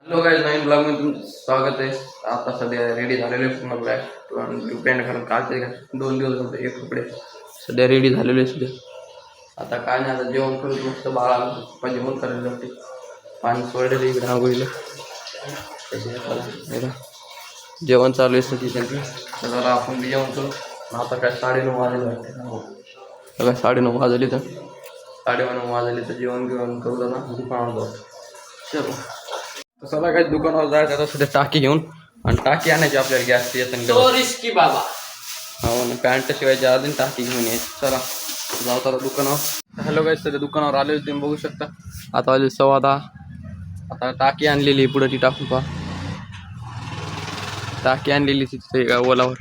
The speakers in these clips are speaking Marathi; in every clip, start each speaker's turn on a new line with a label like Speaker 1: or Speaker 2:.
Speaker 1: हॅलो गाईज, नवीन ब्लॉग मध्ये तुमचं स्वागत आहे. आता सध्या रेडी झालेले पूर्ण ब्लॅक पॅन्ट घालून कालचे 2 दिवस झाले एक कपडे सध्या रेडी झालेले सध्या. आता काय नाही, आता जेवण करून मस्त बाळा जेवण करायला जाते. पाणी सोडलेलं इकडे आंघोळीला जेवण चालू आहे सध्या त्यांचं. तर आपण बी जेवण करू. आता काय 9:30 वाजले वाटते. काय 9:30 वाजले तर 9:30 वाजले तर जेवण घेऊन करू दादा दुकानावर जाऊ. चलो चला काय दुकानावर जायचं आता सध्या टाकी घेऊन, आणि टाकी आणायची आपल्याला गॅस येतं
Speaker 2: रिस्की बाबा.
Speaker 1: हो ना, पॅन्ट शिवायची आधी टाकी घेऊन यायची. चला जाऊ आता दुकानावर. हॅलो गाईज, सध्या दुकानावर आले तुम्ही बघू शकता. आता वाजले 10:15. आता टाकी आणलेली पुढे ती टाकून पहा. टाकी आणलेली तिथे का ओलावर.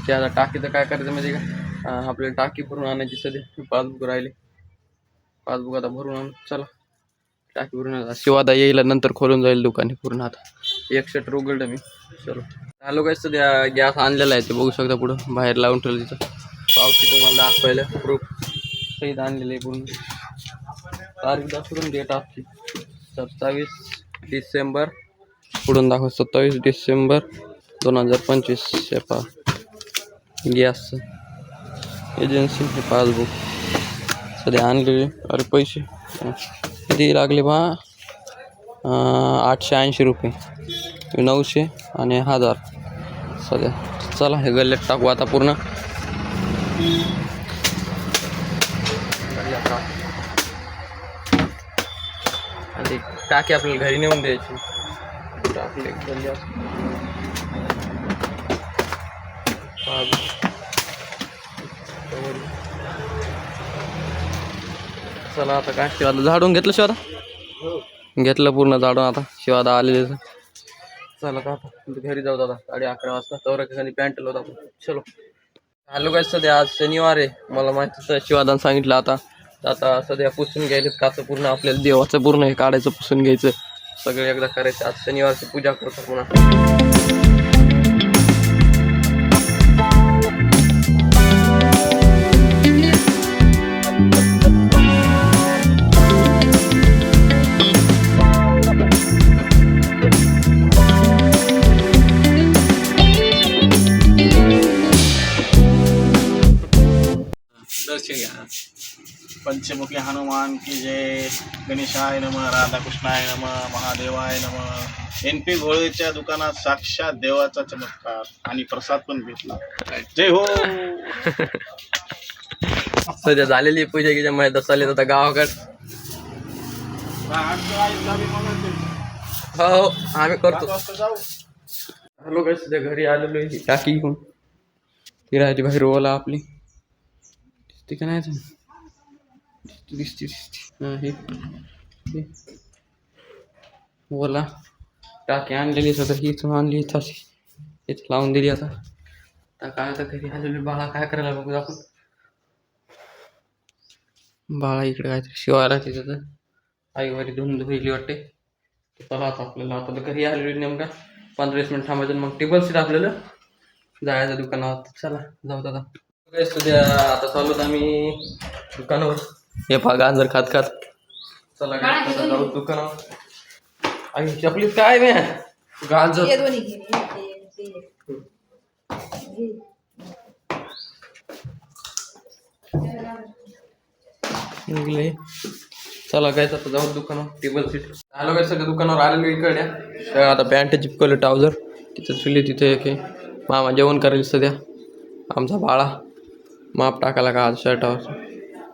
Speaker 1: ते आता टाकीचं काय करायचं म्हणजे का आपल्याला टाकी भरून आणायची सध्या. पासबुक राहिले, पासबुक आता भरून आणू. चला टाकी भरून शिवादा येईल नंतर खोलून जाईल दुकाने पूर्ण. आता 1 शटर उघडलं मी. चलो हॅलो गाईज, सध्या गॅस आणलेला आहे ते बघू शकता. पुढं बाहेर लावून ठेवलं तिथं. पावती तुम्हाला दाखवायला प्रूफ सहित आणलेलं आहे पूर्ण. तारीख दाखवून डेट आपली 27 डिसेंबर. पुढून दाखव 27 डिसेंबर 2025. हे पहा गॅसचं एजन्सी हे पासबुक सध्या आणलेले. अरे पैसे किती लागले बा? 880 रुपये, 900 आणि 1000 सध्या. चला हे गल्ल्यात टाकू आता पूर्ण. आणि टाकी आपल्याला घरी नेऊन द्यायची. टाकले गल्ल्यात. चला आता काय शिवादा झाडून घेतलं. शिवादा घेतलं पूर्ण झाडून. आता शिवादा आलेले. चला का आता घरी जाऊ दादा. 11:30 वाजता चौऱ्याखाली पॅन्ट लावत आपण. चलो हॅलो काय, सध्या आज शनिवार आहे. मला माहिती शिवादान सांगितलं. आता सध्या पुसून घ्यायला काचं पूर्ण. आपल्याला देवाचं पूर्ण हे काढायचं, पुसून घ्यायचं सगळं एकदा करायचं. आज शनिवारची पूजा करतो पुन्हा.
Speaker 2: दर्शन घ्या. पंचमुखी हनुमान की जय. गणेशाय नमः, राधाकृष्णाय नमः, महादेवाय नमः. NP घोळेच्या दुकानात साक्षात देवाचा चमत्कार आणि प्रसाद पण भेटला. जय हो.
Speaker 1: सध्या झालेली पूजा की ज्यामुळे दसाले आता गावाकडे. हो आम्ही करतो. हॅलो काय, सध्या घरी आलेलो आहे. टाकी घेऊन ती राहायची बाहेर ओला आपली. दिसते का नाही? दिसते हे ओला टाकी आणलेली सध्या. हीच आणली तशी इथं लावून दिली. आता काय आता घरी आलेलो. बाळा काय करायला बघू आपण. बाळा इकडे काहीतरी शिवायला तिथं. आईवारी धुवली वाटते. चला आता आपल्याला आता घरी आलेलो नेमका 15-20 मिनिट थांबायचं, मग टेबल सीट आपल्याला जायचं दुकानावर. चला जाऊ आता. सध्या आता चालू आम्ही दुकानावर. हे पहा गांजर खात खात. चला जाऊ दुकानावर. आई चपलीत काय मी गांजर निघले. चला काय आता जाऊ दुकानावर. टेबल सीट आलो काय, सगळं दुकानावर आलेलो इकडे. आता पॅन्ट चिपकवलं ट्राउझर तिथं चुली. तिथे एक मामा जेवण करायला सध्या. आमचा बाळा माप टाकायला का आज शर्टावर.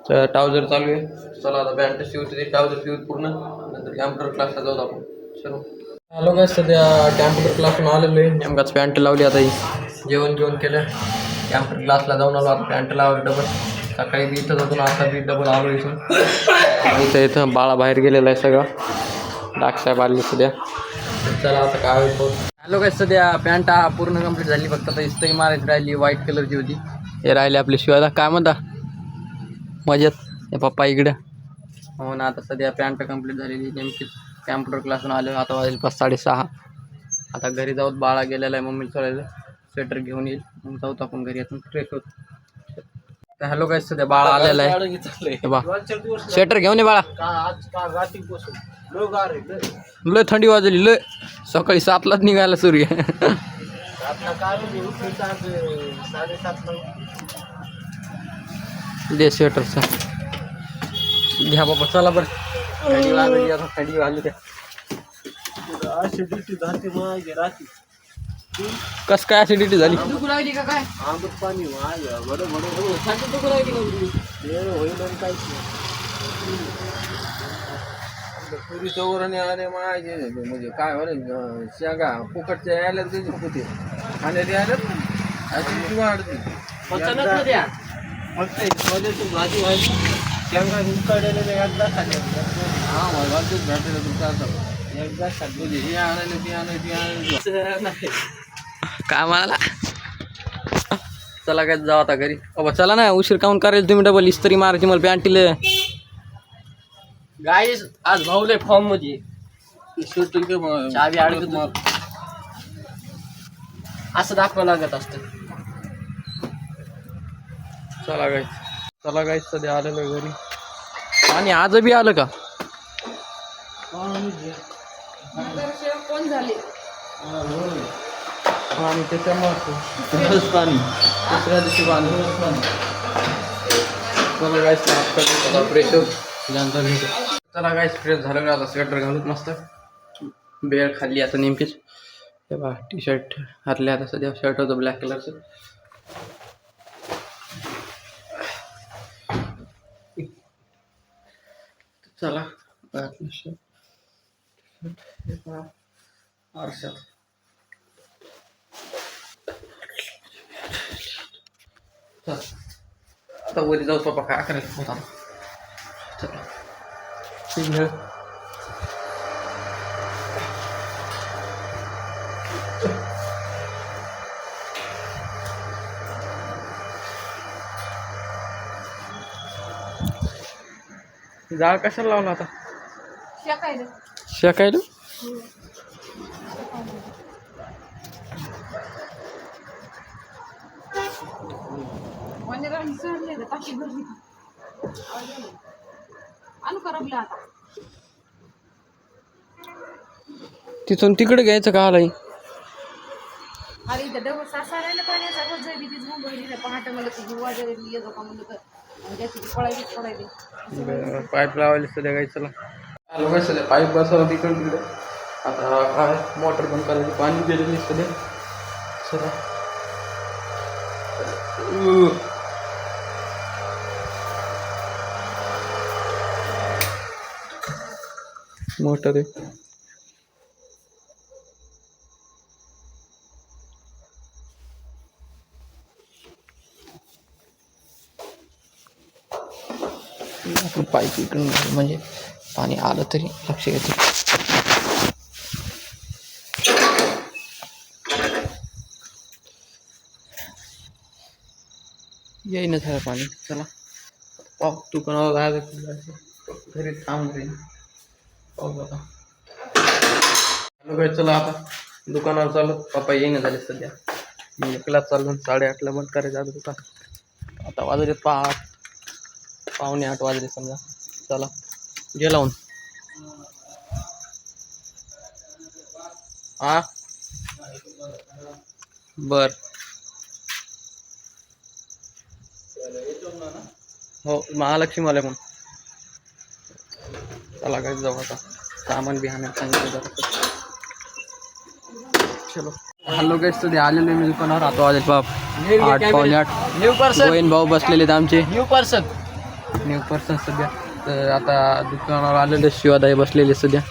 Speaker 1: ट्राउझर चालू आहे. चला आता पॅन्ट शिवते, ट्राउझर शिवत पूर्ण. नंतर कॅम्प्युटर क्लासला जाऊ आपण. चलो हॅलो काय, सध्या कॅम्प्युटर क्लासहून आलेलो आहे. नेमकाच पॅन्ट लावली. आता जेवण केलं. कॅम्प्युटर क्लासला जाऊन आलो. आता पॅन्ट लावली डबल. सकाळी बी इथं जातो, आता बी डबल आलो इथून. इथं बाळा बाहेर गेलेला आहे सगळं. डाकसाहेब आले सध्या. चला आता काय होईल. हॅलो काय, सध्या पॅन्ट पूर्ण कंप्लीट झाली. फक्त आता इस्त्री मारायची राहिली. व्हाईट कलरची होती. हे राहिले आपले शिवायला. काय म्हणता मजेत? हे पप्पा इकडे. हो ना, आता सध्या पॅन्ट कंप्लीट झालेली. नेमकीच कॅम्प्युटर क्लासून आलो. आता वाजेल 5-6:30. आता घरी जाऊत. बाळा गेलेला आहे मम्मीला सोडायला. स्वेटर घेऊन येईल, मग जाऊत आपण घरी. आता फ्रेश होत. तर हॅलो काय सध्या बाळा आलेला आहे हे बा स्वेटर घेऊन ये बाळा. लय थंडी वाजली लय. सकाळी 7लाच निघायला सूर्य. दे स्वेटरचा घ्या बाबा चला बरं. थंडी वाजली आता थंडी वाजली त्या कस काय ऍसिडिटी झाली.
Speaker 3: पुरीच्या वराने आले माझे म्हणजे काय म्हणे शेंगा फुकटच्या यायला होते आणि ते आलं ऍसिडिटी वाढते.
Speaker 2: भाजी व्हायची शेंगा उकडलेले एकदा खाल्ले.
Speaker 3: हा मला भेटायला तुमचा एकदा खाल्ली हे आणायला ती आणायला
Speaker 1: काय म्हणाला. चला काय जाऊ आता घरी. बाबा चला ना उशीर काऊन करेल तुम्ही. डबल इस्त्री मारायची मला पॅन्टीला.
Speaker 3: गाईस आज भाऊले फॉर्म मध्ये चावी अडकत
Speaker 1: असं दाखवावं लागत असतं. चला काय सध्या आलेलं घरी. आणि आज बी आलं का.
Speaker 4: कोण झाले
Speaker 1: आणि त्याच्यामुळे पाणी दुसऱ्या दिवशी पाणी. चला काय फ्रेश त्यानंतर घेतो. चला काय फ्रेश झालं का आता स्वेटर घालूत मस्त. बेळ खाल्ली आता नेमकीच. हे बा टी शर्ट घातले आता सध्या. शर्ट होतं ब्लॅक कलरचं. चला घातलं शर्ट. आरशात आता वरी जाऊ पप्पा काय करायचं होता. चला जाळ कशाला लावला आता. शेकायला तिथून तिकडे घ्यायचं का आलाय.
Speaker 4: अरे इथं डबल सासारायला पाण्याचा रोज जाई तिथेच मुंबई पहाटे मला तू वाजायला येतो का म्हणलं तर त्याची पळायची.
Speaker 1: पाईप लावायला सध्या काय. चला आलो काय सध्या पाईप बसवला तिकडे तिकडे. आता काय मोटर बंद करायची. पाणी गेलेली सध्या. चला मोटर आहे. आपण पाईप इकडून म्हणजे पाणी आलं तरी लक्ष येते. येईन झालं पाणी. चला पाहू दुकानावर जायचं घरी थांब जाईल. पाहू आता. चला आता दुकानावर चालू. पप्पा येईन झाले सध्या. मी एकला चालून 8:30ला बंद करायचं आता दुकान. आता वाजले 7:45 वाजले समजा. चला घे लावून. हा बर हो महालक्ष्मी मला पण. चला काय जाऊ आता. सामान बिहान सांगितलं जरा. चलो हॅलो गाईस सध्या आलेलो मी दुकानावर. आता वाजले बाप 8:15.
Speaker 3: न्यू पर्सन
Speaker 1: गोविंद भाऊ बसलेले आहेत आमचे.
Speaker 3: न्यू पर्सन
Speaker 1: सध्या. तर आता दुकानावर आलेले शिवादाई बसलेले सध्या.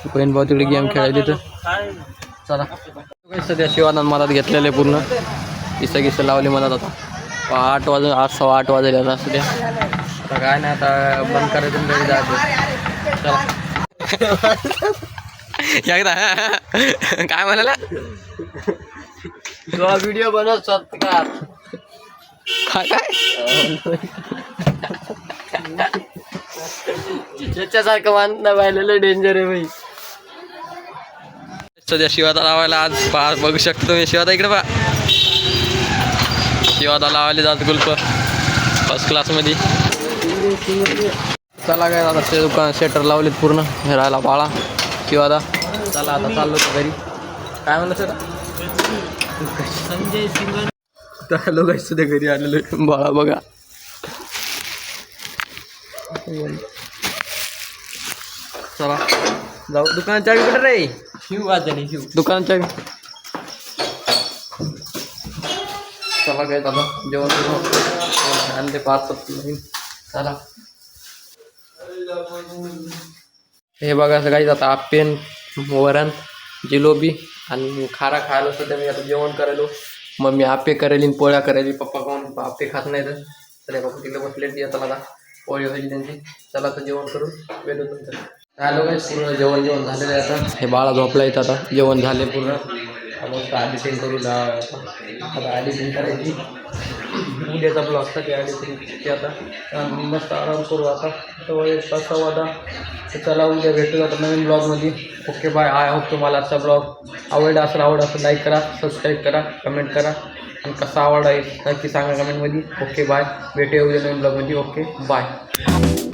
Speaker 1: गोविंद भाऊ तिकडे गेम खेळायले. तर चला सध्या शिवादान मनात घेतलेले पूर्ण. किस्सा लावले मनात. आता 8 वाजून 8:15 वाजले आता सध्या. आता काय नाही आता बंद करायचं घरी जायचं. चला एकदा काय म्हणाला.
Speaker 3: व्हिडिओ बनवत का
Speaker 1: काय
Speaker 3: त्याच्यासारखं मानता पाहिलेलं डेंजर आहे भाई.
Speaker 1: सध्या शिवादा लावायला आज बघू शकतो तुम्ही. शिवादा इकडे पहा. शिवादा लावायला जात गुल्प. फर्स्ट क्लासमध्ये. चला काय आता ते दुकान शेटर लावलेत पूर्ण. हे राहिला बाळा किंवा आता चला आता चाललो होतो घरी. काय म्हणलं सर
Speaker 3: संजय सिंग
Speaker 1: आलो काय सुद्धा घरी आलेलो बाळा बघा. चला जाऊ. दुकानात चावी कुठे रे?
Speaker 3: शिव वाजणी शिव.
Speaker 1: दुकानात चावी. चला काय आता जेवण करून आणले 5 चला. हे बघा असं काही आता आप्पेन वरण जिलोबी आणि खारा खायला सध्या मी आता जेवण करायलो. मम्मी आप्पे करायली पोळ्या करायली. पप्पा कोण आप्पे खात नाही तर पप्पा तिला बसले ती आता मला पोळी व्हायची त्यांची. चला आता जेवण करून वेळ नंतर आलो काय पूर्ण जेवण झालेलं आहे. आता हे बाळा झोपला येतं. आता जेवण झाले पूर्ण. मस्त एडिटिंग करून आता एडिटिंग करायची. उद्याचा ब्लॉग साठी एडिटिंग ते आता मस्त आराम करू. आता तर 1 वाजता. तर चला उद्या भेटू आता नवीन ब्लॉगमध्ये. Okay bye. आय होप तुम्हाला आजचा ब्लॉग आवड असेल लाईक करा, सबस्क्राईब करा, कमेंट करा आणि कसा आवड आहे नक्की सांगा कमेंटमध्ये. Okay bye. भेटूया उद्या नवीन ब्लॉगमध्ये. Okay bye.